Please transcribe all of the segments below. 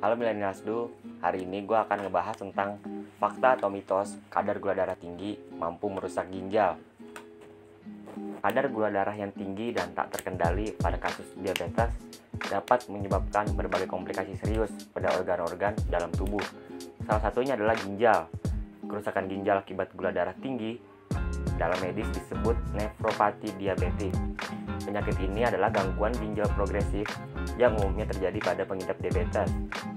Halo Millennials, hari ini gue akan ngebahas tentang fakta atau mitos kadar gula darah tinggi mampu merusak ginjal. Kadar gula darah yang tinggi dan tak terkendali pada kasus diabetes dapat menyebabkan berbagai komplikasi serius pada organ-organ dalam tubuh. Salah satunya adalah ginjal. Kerusakan ginjal akibat gula darah tinggi dalam medis disebut nefropati diabetik. Penyakit ini adalah gangguan ginjal progresif yang umumnya terjadi pada pengidap diabetes.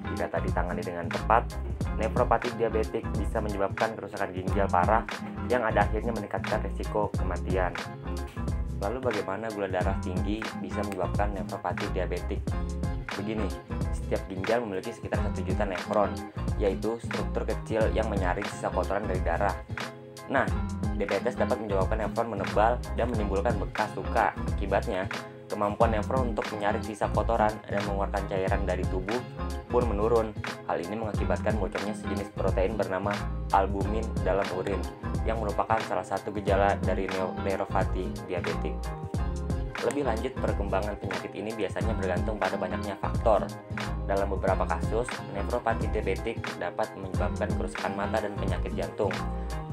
Jika tak ditangani dengan tepat, nefropati diabetik bisa menyebabkan kerusakan ginjal parah yang ada akhirnya meningkatkan risiko kematian. Lalu bagaimana gula darah tinggi bisa menyebabkan nefropati diabetik? Begini, setiap ginjal memiliki sekitar 1 juta nefron, yaitu struktur kecil yang menyaring sisa kotoran dari darah. Nah, diabetes dapat menyebabkan nefron menebal dan menimbulkan bekas luka. Akibatnya, kemampuan nefron untuk menyaring sisa kotoran dan mengeluarkan cairan dari tubuh pun menurun. Hal ini mengakibatkan bocornya sejenis protein bernama albumin dalam urin, yang merupakan salah satu gejala dari nefropati diabetik. Lebih lanjut, perkembangan penyakit ini biasanya bergantung pada banyaknya faktor. Dalam beberapa kasus, nefropati diabetik dapat menyebabkan kerusakan mata dan penyakit jantung.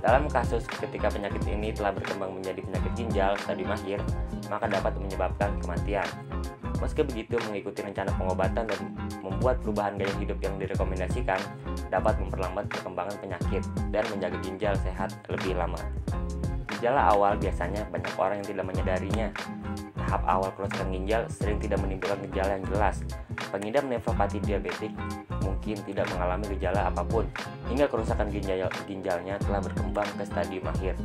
Dalam kasus ketika penyakit ini telah berkembang menjadi penyakit ginjal stadium akhir, maka dapat menyebabkan kematian. Meski begitu, mengikuti rencana pengobatan dan membuat perubahan gaya hidup yang direkomendasikan dapat memperlambat perkembangan penyakit dan menjaga ginjal sehat lebih lama. Gejala awal biasanya banyak orang yang tidak menyadarinya. Tahap awal kerusakan ginjal sering tidak menimbulkan gejala yang jelas. Pengidap nefropati diabetik mungkin tidak mengalami gejala apapun hingga kerusakan ginjalnya telah berkembang ke stadium akhir.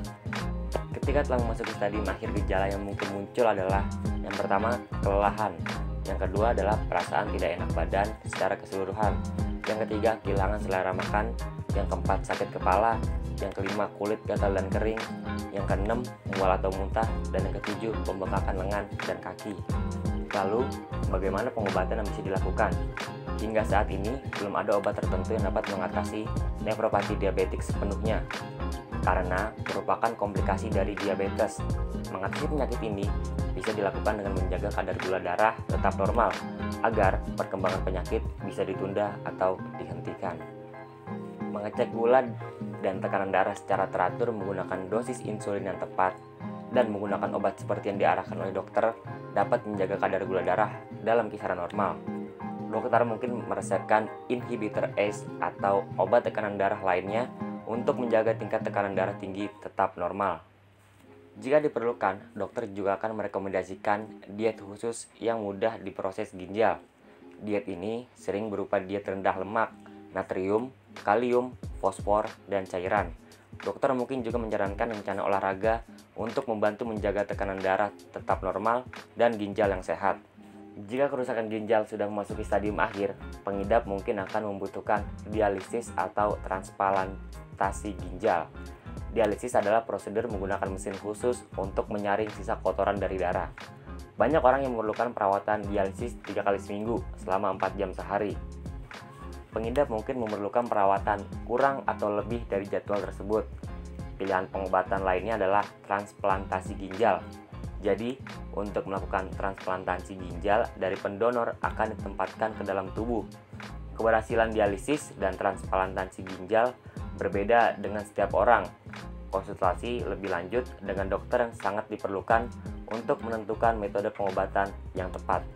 Ketika telah memasuki stadium akhir, gejala yang mungkin muncul adalah yang pertama, kelelahan. Yang kedua adalah perasaan tidak enak badan secara keseluruhan. Yang ketiga, kehilangan selera makan. Yang keempat, sakit kepala. Yang kelima, kulit gatal dan kering. Yang keenam, mual atau muntah. Dan yang ketujuh, pembengkakan lengan dan kaki. Lalu, bagaimana pengobatan yang bisa dilakukan? Hingga saat ini, belum ada obat tertentu yang dapat mengatasi nefropati diabetik sepenuhnya, karena merupakan komplikasi dari diabetes. Mengatasi penyakit ini bisa dilakukan dengan menjaga kadar gula darah tetap normal, agar perkembangan penyakit bisa ditunda atau dihentikan. Mengecek gula dan tekanan darah secara teratur menggunakan dosis insulin yang tepat dan menggunakan obat seperti yang diarahkan oleh dokter dapat menjaga kadar gula darah dalam kisaran normal. Dokter mungkin meresepkan inhibitor ACE atau obat tekanan darah lainnya untuk menjaga tingkat tekanan darah tinggi tetap normal. Jika diperlukan, dokter juga akan merekomendasikan diet khusus yang mudah diproses ginjal. Diet ini sering berupa diet rendah lemak, natrium, kalium, fosfor, dan cairan. Dokter mungkin juga menyarankan rencana olahraga untuk membantu menjaga tekanan darah tetap normal dan ginjal yang sehat. Jika kerusakan ginjal sudah memasuki stadium akhir, pengidap mungkin akan membutuhkan dialisis atau transplantasi ginjal. Dialisis adalah prosedur menggunakan mesin khusus untuk menyaring sisa kotoran dari darah. Banyak orang yang memerlukan perawatan dialisis 3 kali seminggu selama 4 jam sehari. Pengidap mungkin memerlukan perawatan kurang atau lebih dari jadwal tersebut. Pilihan pengobatan lainnya adalah transplantasi ginjal. Jadi, untuk melakukan transplantasi ginjal dari pendonor akan ditempatkan ke dalam tubuh. Keberhasilan dialisis dan transplantasi ginjal berbeda dengan setiap orang. Konsultasi lebih lanjut dengan dokter yang sangat diperlukan untuk menentukan metode pengobatan yang tepat.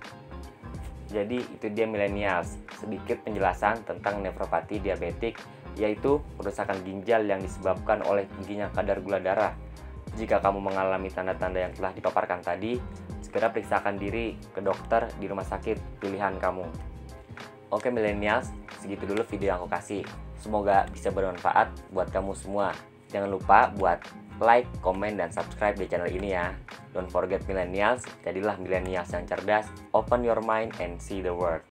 Jadi, itu dia Millennials, sedikit penjelasan tentang nefropati diabetik, yaitu kerusakan ginjal yang disebabkan oleh tingginya kadar gula darah. Jika kamu mengalami tanda-tanda yang telah dipaparkan tadi, segera periksakan diri ke dokter di rumah sakit pilihan kamu. Oke Millennials, segitu dulu video yang aku kasih. Semoga bisa bermanfaat buat kamu semua. Jangan lupa buat like, komen, dan subscribe di channel ini ya. Don't forget Millennials, jadilah Millennials yang cerdas, open your mind and see the world.